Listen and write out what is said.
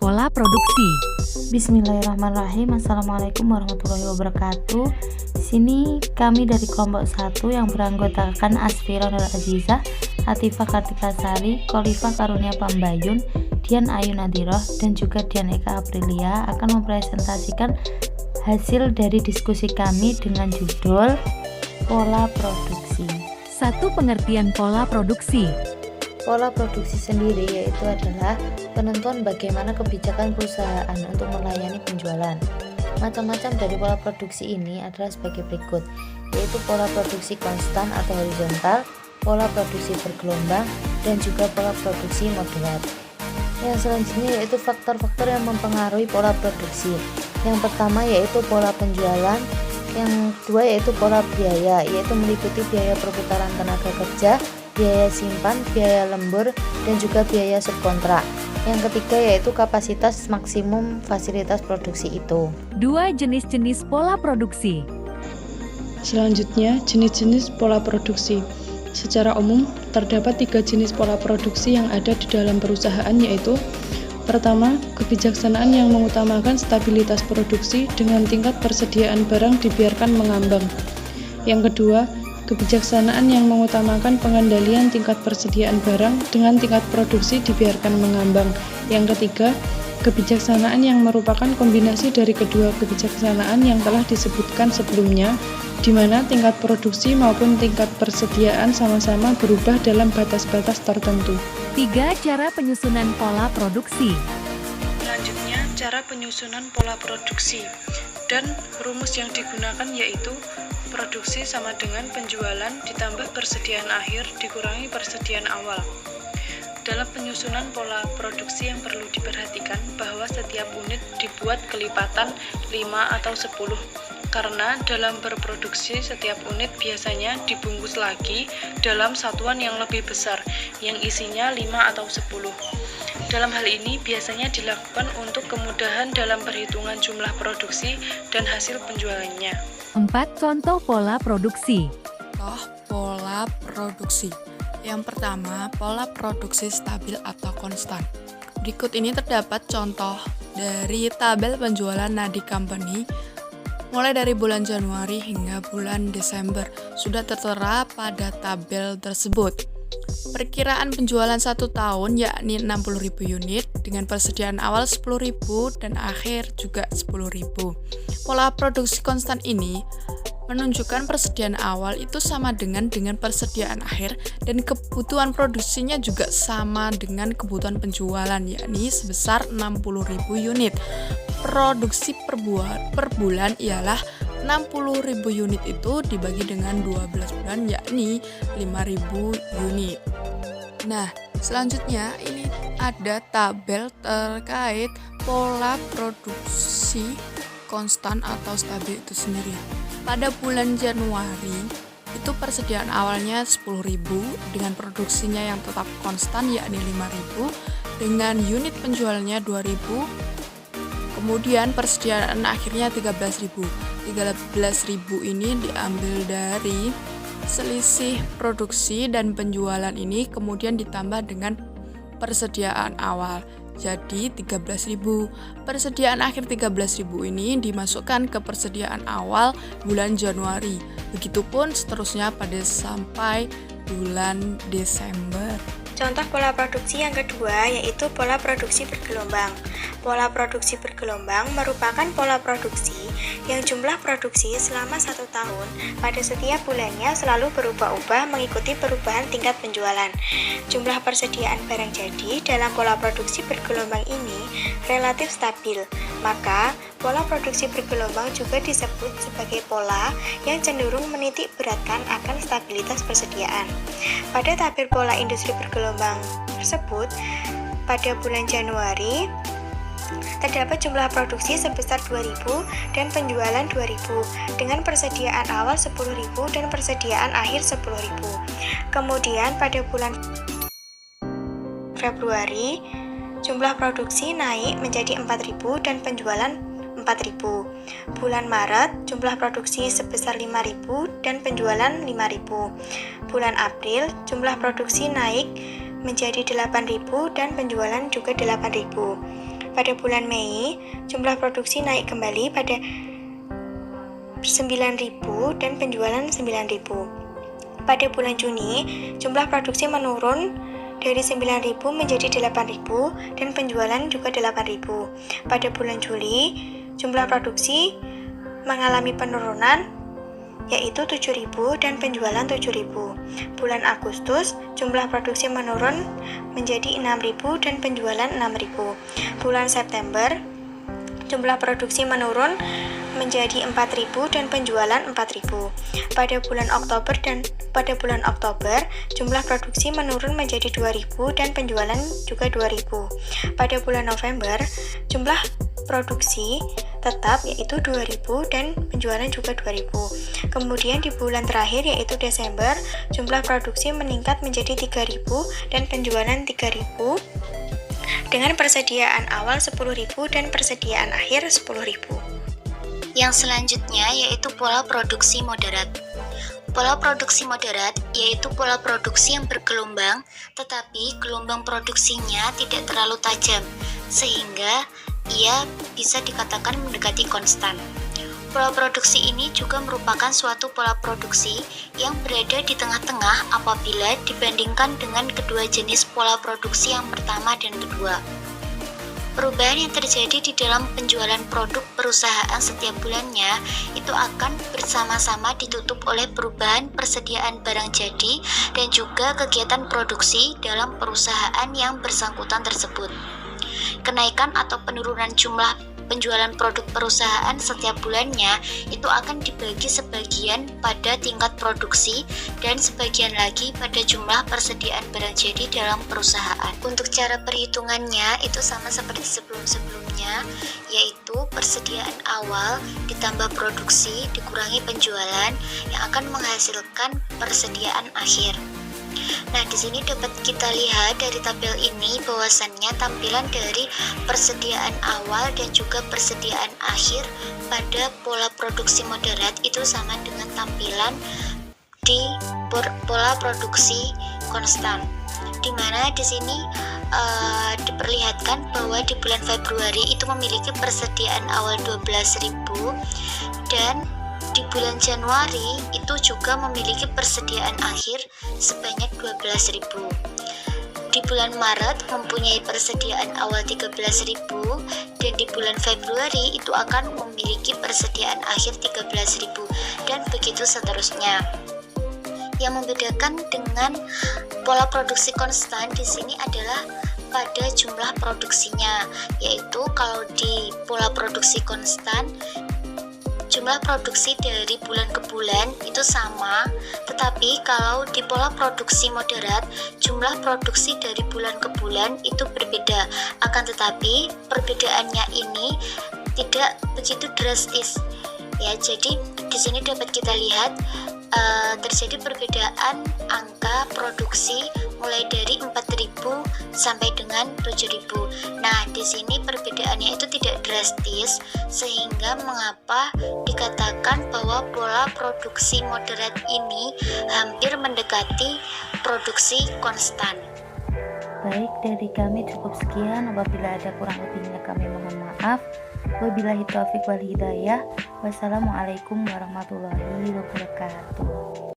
pola produksi. Bismillahirrahmanirrahim. Assalamualaikum warahmatullahi wabarakatuh. Di sini kami dari kelompok 1 yang beranggotakan Asfira Nur Azizah, Atifah Kartika Sari, Kolifah Karunia Pambayun, Dian Ayu Nadiroh, dan juga Dian Eka Aprilia akan mempresentasikan hasil dari diskusi kami dengan judul Pola Produksi. 1. Pengertian pola produksi. Pola produksi sendiri yaitu adalah penentuan bagaimana kebijakan perusahaan untuk melayani penjualan. Macam-macam dari pola produksi ini adalah sebagai berikut, yaitu pola produksi konstan atau horizontal, pola produksi bergelombang, dan juga pola produksi modular. Yang selanjutnya yaitu faktor-faktor yang mempengaruhi pola produksi. Yang pertama yaitu pola penjualan, yang kedua yaitu pola biaya, yaitu meliputi biaya perputaran tenaga kerja, biaya simpan, biaya lembur, dan juga biaya subkontrak. Yang ketiga yaitu kapasitas maksimum fasilitas produksi itu. 2. Jenis-jenis pola produksi. Selanjutnya, jenis-jenis pola produksi. Secara umum, terdapat 3 jenis pola produksi yang ada di dalam perusahaan, yaitu: pertama, kebijaksanaan yang mengutamakan stabilitas produksi dengan tingkat persediaan barang dibiarkan mengambang. Yang kedua, kebijaksanaan yang mengutamakan pengendalian tingkat persediaan barang dengan tingkat produksi dibiarkan mengambang. Yang ketiga, kebijaksanaan yang merupakan kombinasi dari kedua kebijaksanaan yang telah disebutkan sebelumnya, di mana tingkat produksi maupun tingkat persediaan sama-sama berubah dalam batas-batas tertentu. 3. Cara penyusunan pola produksi. Selanjutnya, cara penyusunan pola produksi dan rumus yang digunakan yaitu produksi sama dengan penjualan ditambah persediaan akhir dikurangi persediaan awal. Dalam penyusunan pola produksi yang perlu diperhatikan bahwa setiap unit dibuat kelipatan 5 atau 10, karena dalam berproduksi setiap unit biasanya dibungkus lagi dalam satuan yang lebih besar yang isinya 5 atau 10. Dalam hal ini biasanya dilakukan untuk kemudahan dalam perhitungan jumlah produksi dan hasil penjualannya. 4. Contoh pola produksi. Pola produksi. Yang pertama, pola produksi stabil atau konstan. Berikut ini terdapat contoh dari tabel penjualan Nadi Company mulai dari bulan Januari hingga bulan Desember. Sudah tertera pada tabel tersebut. Perkiraan penjualan 1 tahun yakni 60.000 unit dengan persediaan awal 10.000 dan akhir juga 10.000. Pola produksi konstan ini menunjukkan persediaan awal itu sama dengan persediaan akhir dan kebutuhan produksinya juga sama dengan kebutuhan penjualan yakni sebesar 60.000 unit. Produksi per bulan ialah 60.000 unit itu dibagi dengan 12 bulan yakni 5.000 unit. Nah, selanjutnya ini ada tabel terkait pola produksi konstan atau stabil itu sendiri. Pada bulan Januari itu persediaan awalnya 10.000 dengan produksinya yang tetap konstan yakni 5.000 dengan unit penjualannya 2.000. Kemudian persediaan akhirnya 13.000. 13.000 ini diambil dari selisih produksi dan penjualan ini kemudian ditambah dengan persediaan awal. Jadi 13.000. Persediaan akhir 13.000 ini dimasukkan ke persediaan awal bulan Januari. Begitupun seterusnya pada sampai bulan Desember. Contoh pola produksi yang kedua yaitu pola produksi bergelombang. Pola produksi bergelombang merupakan pola produksi yang jumlah produksi selama 1 tahun pada setiap bulannya selalu berubah-ubah mengikuti perubahan tingkat penjualan. Jumlah persediaan barang jadi dalam pola produksi bergelombang ini relatif stabil, maka pola produksi bergelombang juga disebut sebagai pola yang cenderung menitik beratkan akan stabilitas persediaan. Pada tabel pola industri bergelombang tersebut, pada bulan Januari terdapat jumlah produksi sebesar 2.000 dan penjualan 2.000 dengan persediaan awal 10.000 dan persediaan akhir 10.000. Kemudian pada bulan Februari jumlah produksi naik menjadi 4.000 dan penjualan 4.000. Bulan Maret jumlah produksi sebesar 5.000 dan penjualan 5.000. Bulan April jumlah produksi naik menjadi 8.000 dan penjualan juga 8.000. Pada bulan Mei, jumlah produksi naik kembali pada 9.000 dan penjualan 9.000. Pada bulan Juni, jumlah produksi menurun dari 9.000 menjadi 8.000 dan penjualan juga 8.000. Pada bulan Juli, jumlah produksi mengalami penurunan yaitu 7.000 dan penjualan 7.000. Bulan Agustus, jumlah produksi menurun menjadi 6.000 dan penjualan 6.000. Bulan September, jumlah produksi menurun menjadi 4.000 dan penjualan 4.000. Pada bulan Oktober, jumlah produksi menurun menjadi 2.000 dan penjualan juga 2.000. Pada bulan November, jumlah produksi tetap yaitu 2.000 dan penjualan juga 2.000. Kemudian di bulan terakhir yaitu Desember, jumlah produksi meningkat menjadi 3.000 dan penjualan 3.000 dengan persediaan awal 10.000 dan persediaan akhir 10.000. Yang selanjutnya yaitu pola produksi moderat. Pola produksi moderat yaitu pola produksi yang bergelombang, tetapi gelombang produksinya tidak terlalu tajam, sehingga ia bisa dikatakan mendekati konstan. Pola produksi ini juga merupakan suatu pola produksi yang berada di tengah-tengah apabila dibandingkan dengan kedua jenis pola produksi yang pertama dan kedua. Perubahan yang terjadi di dalam penjualan produk perusahaan setiap bulannya itu akan bersama-sama ditutup oleh perubahan persediaan barang jadi dan juga kegiatan produksi dalam perusahaan yang bersangkutan tersebut. Kenaikan atau penurunan jumlah penjualan produk perusahaan setiap bulannya itu akan dibagi sebagian pada tingkat produksi dan sebagian lagi pada jumlah persediaan barang jadi dalam perusahaan. Untuk cara perhitungannya itu sama seperti sebelum-sebelumnya, yaitu persediaan awal ditambah produksi dikurangi penjualan yang akan menghasilkan persediaan akhir. Nah, di sini dapat kita lihat dari tabel ini bahwasannya tampilan dari persediaan awal dan juga persediaan akhir pada pola produksi moderat itu sama dengan tampilan di pola produksi konstan. Di mana di sini diperlihatkan bahwa di bulan Februari itu memiliki persediaan awal 12.000 dan di bulan Januari itu juga memiliki persediaan akhir sebanyak 12.000. Di bulan Maret mempunyai persediaan awal 13.000 dan di bulan Februari itu akan memiliki persediaan akhir 13.000 dan begitu seterusnya. Yang membedakan dengan pola produksi konstan di sini adalah pada jumlah produksinya, yaitu kalau di pola produksi konstan jumlah produksi dari bulan ke bulan itu sama, tetapi kalau di pola produksi moderat jumlah produksi dari bulan ke bulan itu berbeda. Akan tetapi perbedaannya ini tidak begitu drastis. Ya, jadi di sini dapat kita lihat terjadi perbedaan angka produksi mulai dari 4.000 sampai dengan 7.000. Nah, di sini perbedaannya itu tidak drastis sehingga mengapa dikatakan bahwa pola produksi moderat ini hampir mendekati produksi konstan. Baik, dari kami cukup sekian. Apabila ada kurang lebihnya kami mohon maaf. Wabillahi taufiq wal hidayah. Wassalamualaikum warahmatullahi wabarakatuh.